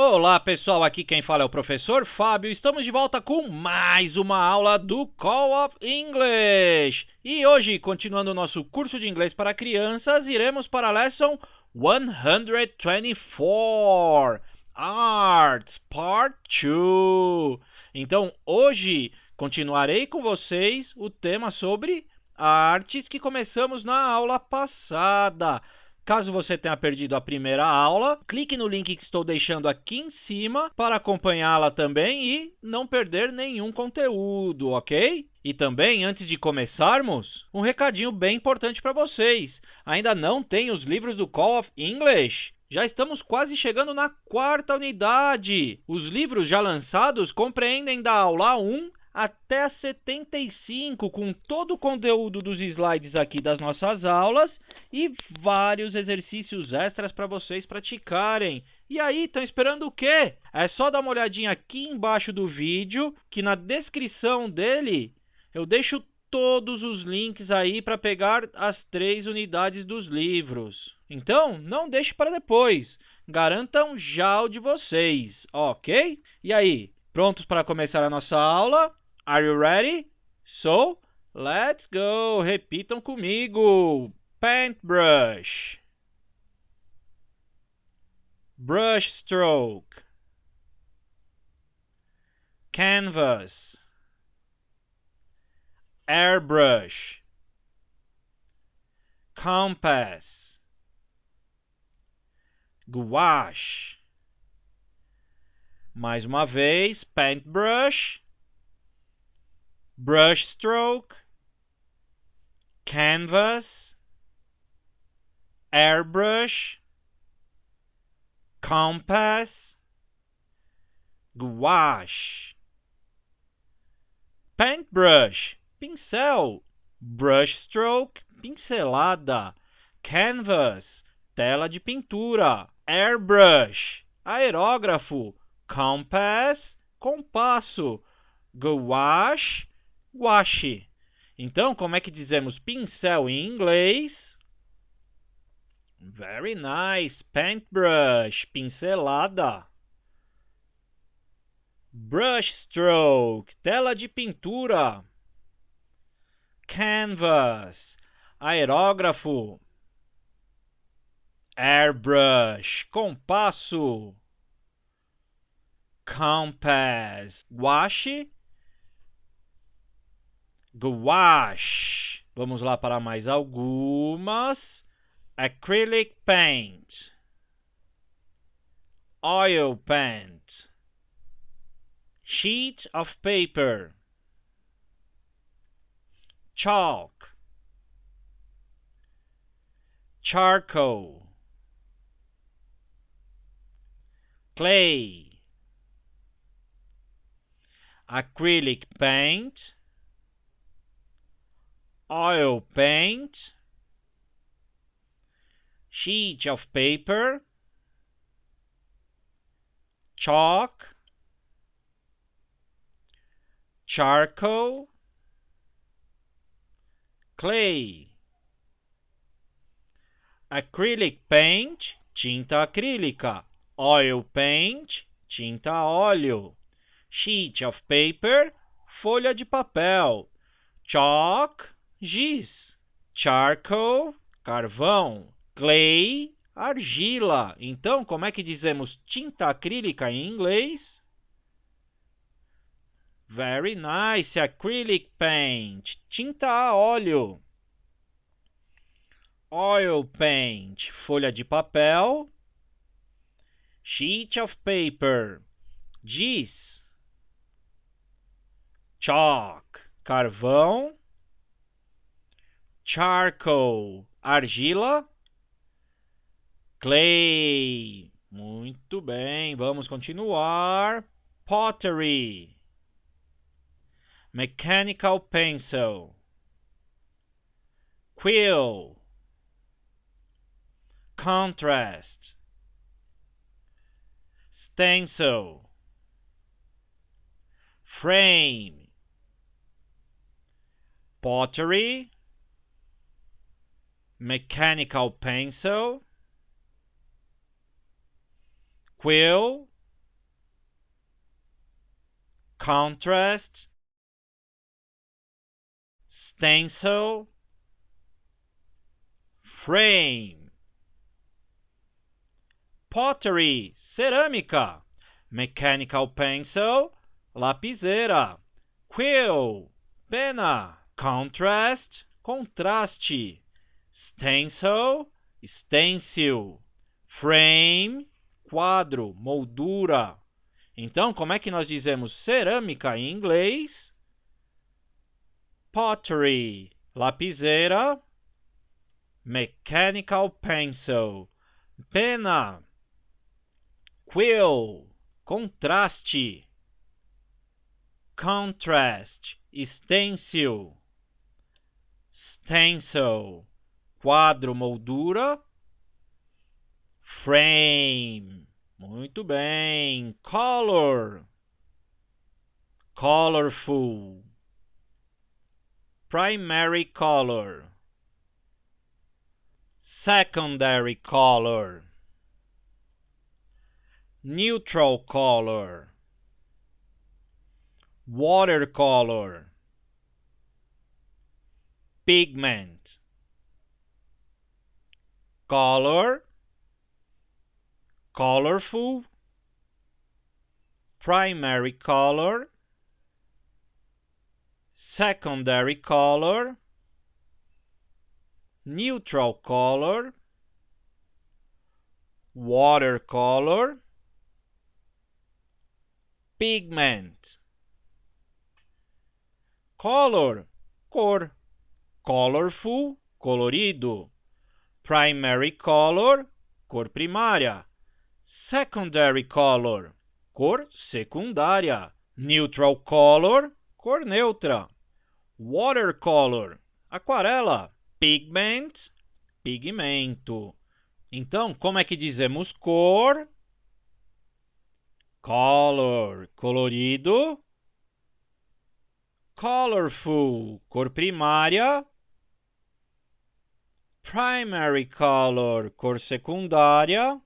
Olá pessoal, aqui quem fala é o professor Fábio. Estamos de volta com mais uma aula do Call of English. E hoje, continuando o nosso curso de inglês para crianças, iremos para a lesson 124, Arts, Part 2. Então, hoje continuarei com vocês o tema sobre artes que começamos na aula passada. Caso você tenha perdido a primeira aula, clique no link que estou deixando aqui em cima para acompanhá-la também e não perder nenhum conteúdo, ok? E também, antes de começarmos, um recadinho bem importante para vocês. Ainda não tem os livros do Call of English? Já estamos quase chegando na quarta unidade. Os livros já lançados compreendem da aula 1 até a 75, com todo o conteúdo dos slides aqui das nossas aulas e vários exercícios extras para vocês praticarem. E aí, estão esperando o quê? É só dar uma olhadinha aqui embaixo do vídeo, que na descrição dele eu deixo todos os links aí para pegar as 3 unidades dos livros. Então, não deixe para depois. Garantam já o de vocês, ok? E aí, prontos para começar a nossa aula? Are you ready? So, let's go! Repitam comigo. Paintbrush. Brush stroke. Canvas. Airbrush. Compass. Gouache. Mais uma vez, paintbrush. Brush stroke, canvas, airbrush, compass, gouache. Paintbrush, pincel. Brush stroke, pincelada. Canvas, tela de pintura. Airbrush, aerógrafo. Compass, compasso. Gouache, guache. Então, como é que dizemos pincel em inglês? Very nice. Paintbrush, pincelada. Brush stroke, tela de pintura. Canvas, aerógrafo. Airbrush, compasso. Compass, guache. Gouache. Vamos lá para mais algumas. Acrylic paint. Oil paint. Sheet of paper. Chalk. Charcoal. Clay. Acrylic paint. Oil paint, sheet of paper, chalk, charcoal, clay. Acrylic paint, tinta acrílica. Oil paint, tinta a óleo. Sheet of paper, folha de papel. Chalk, giz. Charcoal, carvão. Clay, argila. Então, como é que dizemos tinta acrílica em inglês? Very nice. Acrylic paint, tinta a óleo. Oil paint, folha de papel. Sheet of paper, giz. Chalk, carvão. Charcoal, argila. Clay. Muito bem, vamos continuar. Pottery. Mechanical pencil. Quill. Contrast. Stencil. Frame. Pottery. Mechanical pencil. Quill, contrast, stencil, frame. Pottery, cerâmica. Mechanical pencil, lapiseira. Quill, pena. Contrast, contraste. Stencil, stencil. Frame, quadro, moldura. Então, como é que nós dizemos cerâmica em inglês? Pottery, lapiseira. Mechanical pencil, pena. Quill, contraste. Contrast, stencil. Stencil, quadro, moldura. Frame, muito bem. Color, colorful. Primary color. Secondary color. Neutral color. Watercolor. Pigment. Color. Colorful. Primary color. Secondary color. Neutral color. Watercolor. Pigment. Color, cor. Colorful, colorido. Primary color, cor primária. Secondary color, cor secundária. Neutral color, cor neutra. Watercolor, aquarela. Pigment, pigmento. Então, como é que dizemos cor? Color, colorido. Colorful, cor primária. Primary color, cor secundária.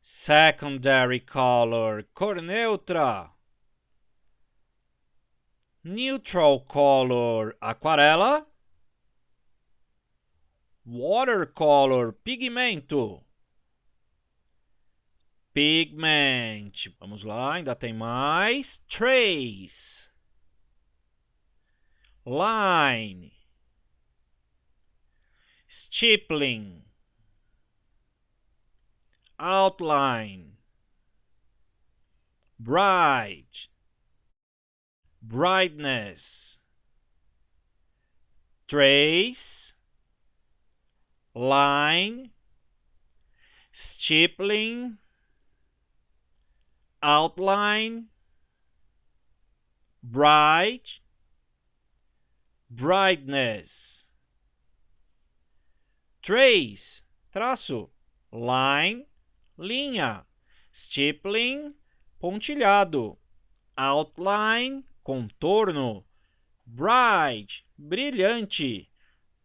Secondary color, cor neutra. Neutral color, aquarela. Watercolor, pigmento. Pigment. Vamos lá, ainda tem mais. Trace. Line. Stippling. Outline. Bright. Brightness. Trace. Line. Stippling. Outline. Bright. Brightness. Trace, traço. Line, linha. Stippling, pontilhado. Outline, contorno. Bright, brilhante.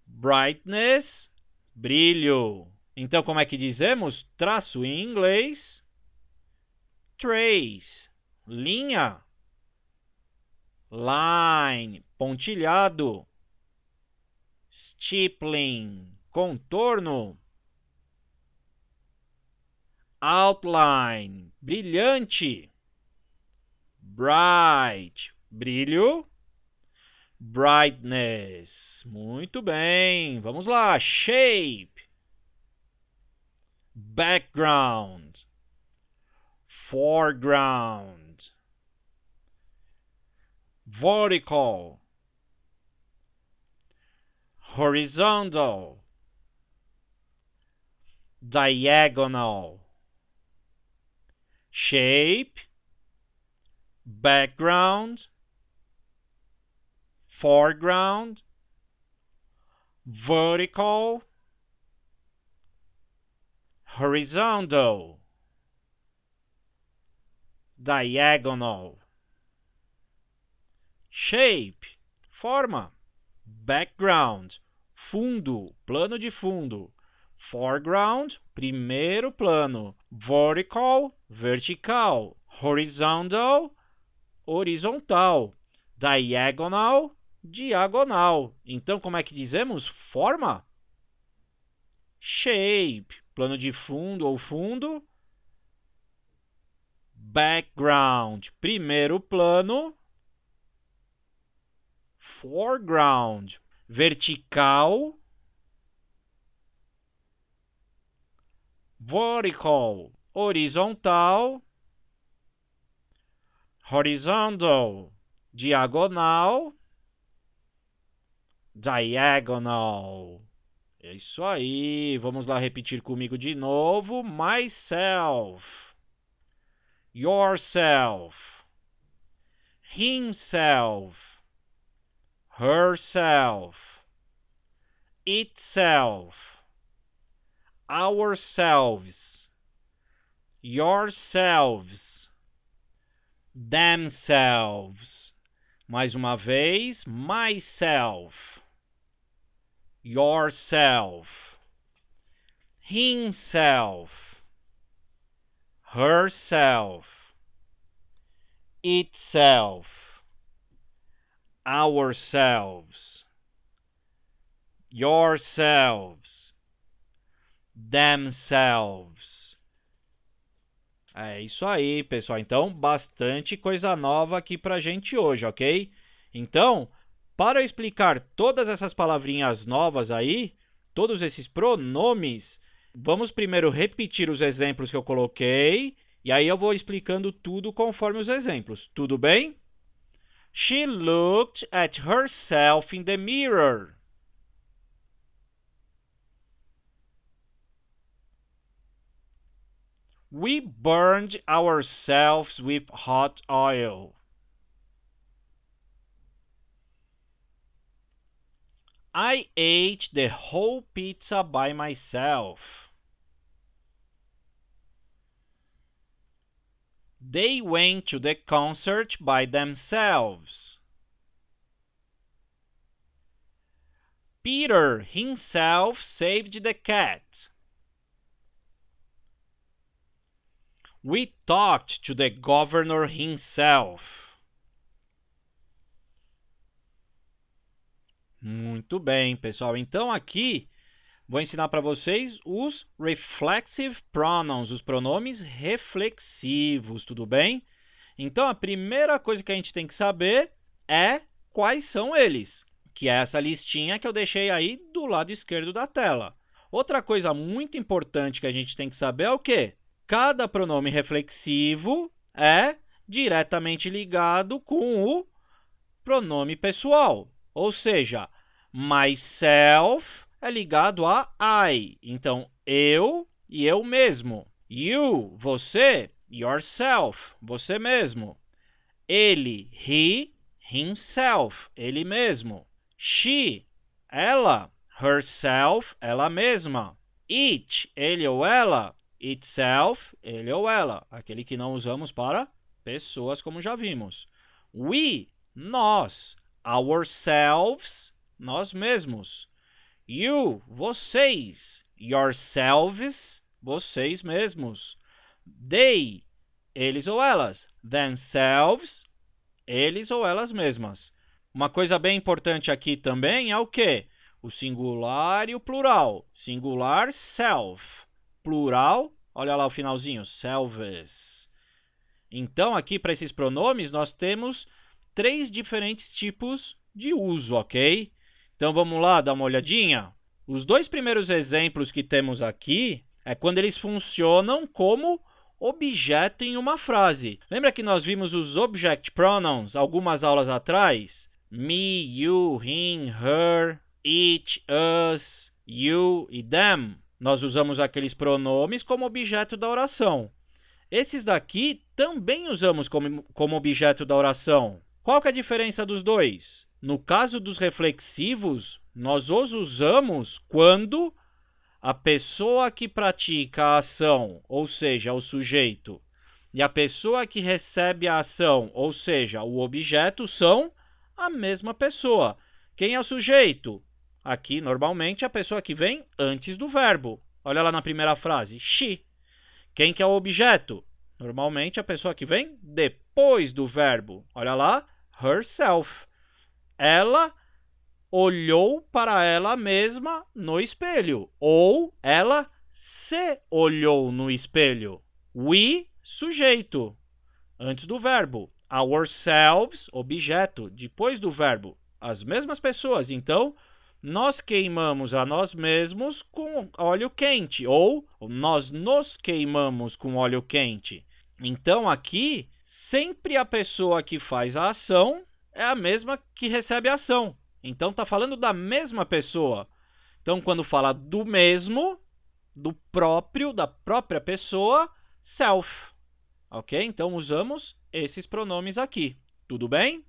Brightness, brilho. Então, como é que dizemos traço em inglês? Trace, linha. Line, pontilhado. Stippling, contorno. Outline, brilhante. Bright, brilho. Brightness, muito bem. Vamos lá, shape. Background. Foreground. Vertical. Horizontal. Diagonal. Shape. Background. Foreground. Vertical. Horizontal. Diagonal. Shape, forma. Background, fundo, plano de fundo. Foreground, primeiro plano. Vertical, vertical. Horizontal, horizontal. Diagonal, diagonal. Então, como é que dizemos? Forma? Shape, plano de fundo ou fundo. Background, primeiro plano. Foreground, vertical. Vertical, horizontal. Horizontal, diagonal. Diagonal. É isso aí. Vamos lá repetir comigo de novo. Myself. Yourself. Himself. Herself. Itself. Ourselves. Yourselves. Themselves. Mais uma vez. Myself. Yourself. Himself. Herself. Itself. Ourselves. Yourselves. Themselves. É isso aí, pessoal. Então, bastante coisa nova aqui pra gente hoje, ok? Então, para eu explicar todas essas palavrinhas novas aí, todos esses pronomes, vamos primeiro repetir os exemplos que eu coloquei, e aí eu vou explicando tudo conforme os exemplos. Tudo bem? She looked at herself in the mirror. We burned ourselves with hot oil. I ate the whole pizza by myself. They went to the concert by themselves. Peter himself saved the cat. We talked to the governor himself. Muito bem, pessoal. Então, aqui, vou ensinar para vocês os reflexive pronouns, os pronomes reflexivos, tudo bem? Então, a primeira coisa que a gente tem que saber é quais são eles, que é essa listinha que eu deixei aí do lado esquerdo da tela. Outra coisa muito importante que a gente tem que saber é o quê? Cada pronome reflexivo é diretamente ligado com o pronome pessoal, ou seja, myself é ligado a I, então eu e eu mesmo. You, você, yourself, você mesmo. Ele, he, himself, ele mesmo. She, ela, herself, ela mesma. It, ele ou ela, itself, ele ou ela, aquele que não usamos para pessoas, como já vimos. We, nós. Ourselves, nós mesmos. You, vocês. Yourselves, vocês mesmos. They, eles ou elas. Themselves, eles ou elas mesmas. Uma coisa bem importante aqui também é o quê? O singular e o plural. Singular, self. Plural, olha lá o finalzinho, selves. Então, aqui para esses pronomes, nós temos 3 diferentes tipos de uso, ok? Então, vamos lá dar uma olhadinha? Os 2 primeiros exemplos que temos aqui é quando eles funcionam como objeto em uma frase. Lembra que nós vimos os object pronouns algumas aulas atrás? Me, you, him, her, it, us, you e them. Nós usamos aqueles pronomes como objeto da oração. Esses daqui também usamos como objeto da oração. Qual que é a diferença dos dois? No caso dos reflexivos, nós os usamos quando a pessoa que pratica a ação, ou seja, o sujeito, e a pessoa que recebe a ação, ou seja, o objeto, são a mesma pessoa. Quem é o sujeito? Aqui, normalmente, a pessoa que vem antes do verbo. Olha lá na primeira frase, she. Quem que é o objeto? Normalmente a pessoa que vem depois do verbo. Olha lá, herself. Ela olhou para ela mesma no espelho. Ou ela se olhou no espelho. We, sujeito, antes do verbo. Ourselves, objeto, depois do verbo. As mesmas pessoas. Então, nós queimamos a nós mesmos com óleo quente. Ou nós nos queimamos com óleo quente. Então, aqui, sempre a pessoa que faz a ação é a mesma que recebe a ação. Então, está falando da mesma pessoa. Então, quando fala do mesmo, do próprio, da própria pessoa, self. Ok? Então, usamos esses pronomes aqui. Tudo bem?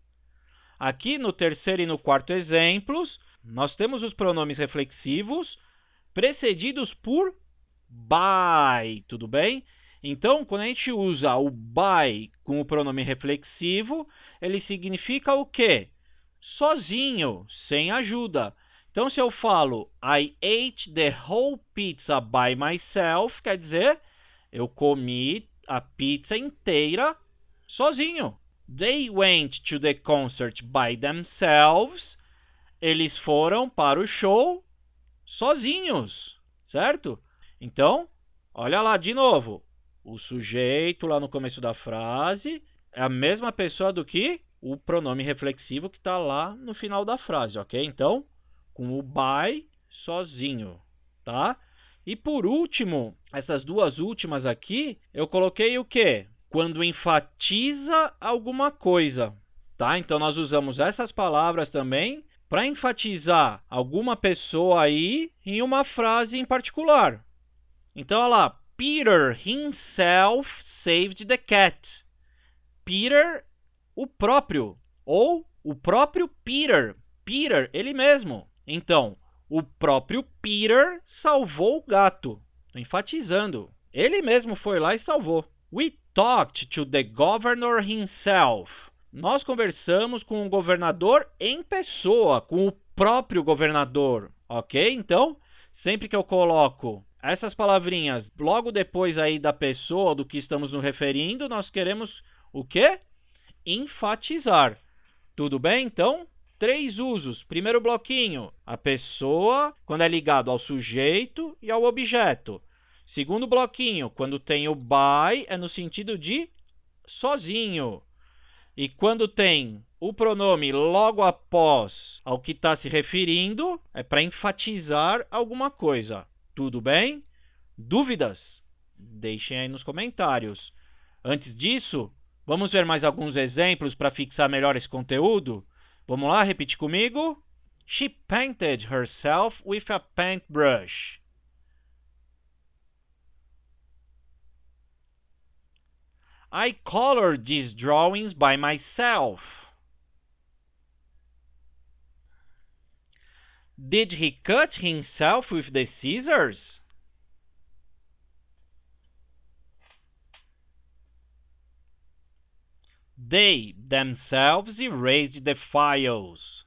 Aqui no terceiro e no quarto exemplos, nós temos os pronomes reflexivos precedidos por by. Tudo bem? Então, quando a gente usa o by com o pronome reflexivo, ele significa o quê? Sozinho, sem ajuda. Então, se eu falo I ate the whole pizza by myself, quer dizer, eu comi a pizza inteira sozinho. They went to the concert by themselves. Eles foram para o show sozinhos, certo? Então, olha lá de novo. O sujeito lá no começo da frase é a mesma pessoa do que o pronome reflexivo que está lá no final da frase, ok? Então, com o by, sozinho, tá? E por último, essas duas últimas aqui, eu coloquei o quê? Quando enfatiza alguma coisa, tá? Então, nós usamos essas palavras também para enfatizar alguma pessoa aí em uma frase em particular. Então, olha lá. Peter himself saved the cat. Peter, o próprio, ou o próprio Peter. Peter, ele mesmo. Então, o próprio Peter salvou o gato. Estou enfatizando. Ele mesmo foi lá e salvou. We talked to the governor himself. Nós conversamos com o governador em pessoa, com o próprio governador, ok? Então, sempre que eu coloco essas palavrinhas logo depois aí da pessoa do que estamos nos referindo, nós queremos o quê? Enfatizar. Tudo bem? Então, 3 usos. Primeiro bloquinho, a pessoa, quando é ligado ao sujeito e ao objeto. Segundo bloquinho, quando tem o by, é no sentido de sozinho. E quando tem o pronome logo após ao que está se referindo, é para enfatizar alguma coisa. Tudo bem? Dúvidas? Deixem aí nos comentários. Antes disso, vamos ver mais alguns exemplos para fixar melhor esse conteúdo? Vamos lá, repetir comigo? She painted herself with a paintbrush. I colored these drawings by myself. Did he cut himself with the scissors? They themselves erased the files.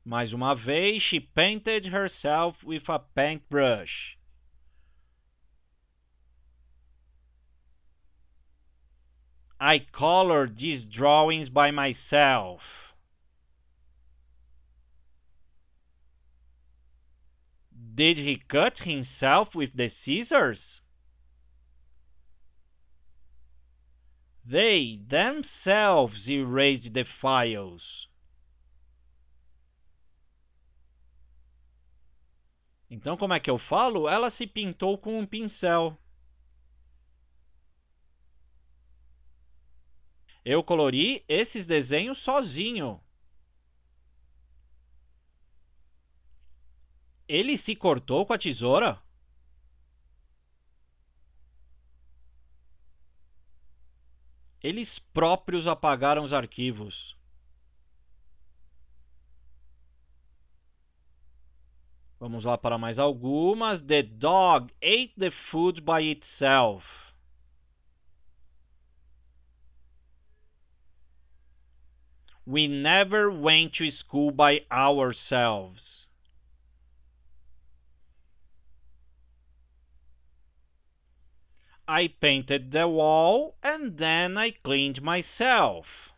Mais uma vez, she painted herself with a paintbrush. I colored these drawings by myself. Did he cut himself with the scissors? They themselves erased the files. Então, como é que eu falo? Ela se pintou com um pincel. Eu colori esses desenhos sozinho. Ele se cortou com a tesoura? Eles próprios apagaram os arquivos. Vamos lá para mais algumas. The dog ate the food by itself. We never went to school by ourselves. I painted the wall and then I cleaned myself.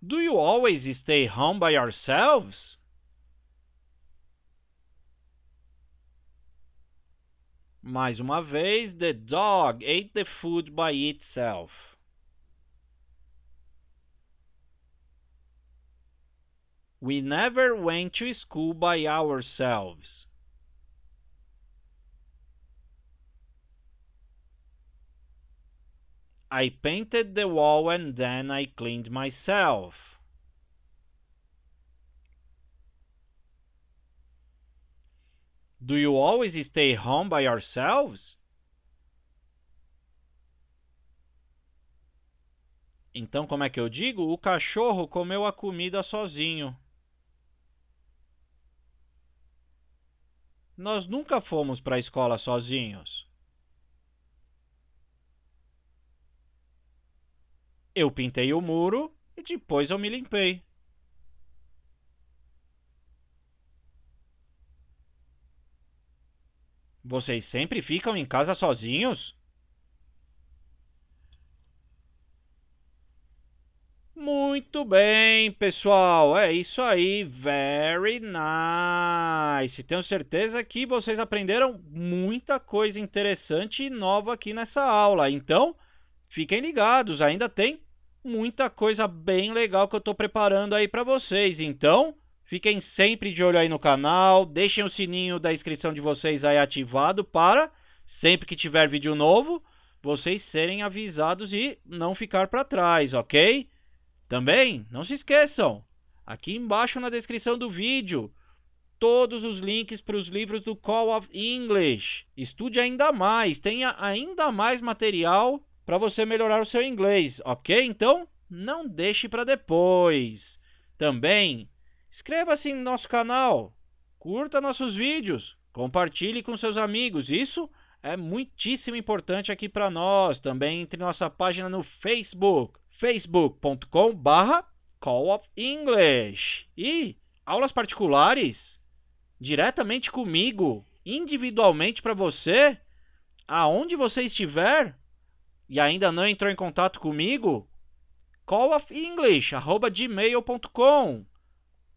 Do you always stay home by yourselves? Mais uma vez, the dog ate the food by itself. We never went to school by ourselves. I painted the wall and then I cleaned myself. Do you always stay home by yourselves? Então, como é que eu digo? O cachorro comeu a comida sozinho. Nós nunca fomos para a escola sozinhos. Eu pintei o muro e depois eu me limpei. Vocês sempre ficam em casa sozinhos? Muito bem, pessoal. É isso aí. Very nice. Tenho certeza que vocês aprenderam muita coisa interessante e nova aqui nessa aula. Então, fiquem ligados. Ainda tem muita coisa bem legal que eu estou preparando aí para vocês. Então, fiquem sempre de olho aí no canal. Deixem o sininho da inscrição de vocês aí ativado para, sempre que tiver vídeo novo, vocês serem avisados e não ficar para trás, ok? Também, não se esqueçam, aqui embaixo na descrição do vídeo, todos os links para os livros do Call of English. Estude ainda mais, tenha ainda mais material para você melhorar o seu inglês, ok? Então, não deixe para depois. Também, inscreva-se no nosso canal, curta nossos vídeos, compartilhe com seus amigos. Isso é muitíssimo importante aqui para nós. Também entre nossa página no Facebook, facebook.com/Call of English. E aulas particulares, diretamente comigo, individualmente para você, aonde você estiver e ainda não entrou em contato comigo, calloфenglish@gmail.com,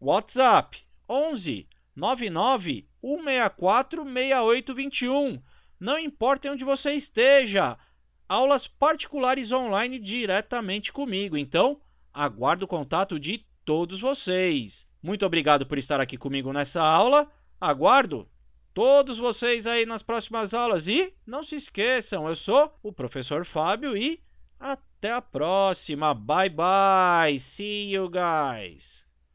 WhatsApp 11 99 164 6821. Não importa onde você esteja, aulas particulares online diretamente comigo. Então, aguardo o contato de todos vocês. Muito obrigado por estar aqui comigo nessa aula. Aguardo todos vocês aí nas próximas aulas. E não se esqueçam, eu sou o professor Fábio e até a próxima. Bye, bye. See you guys.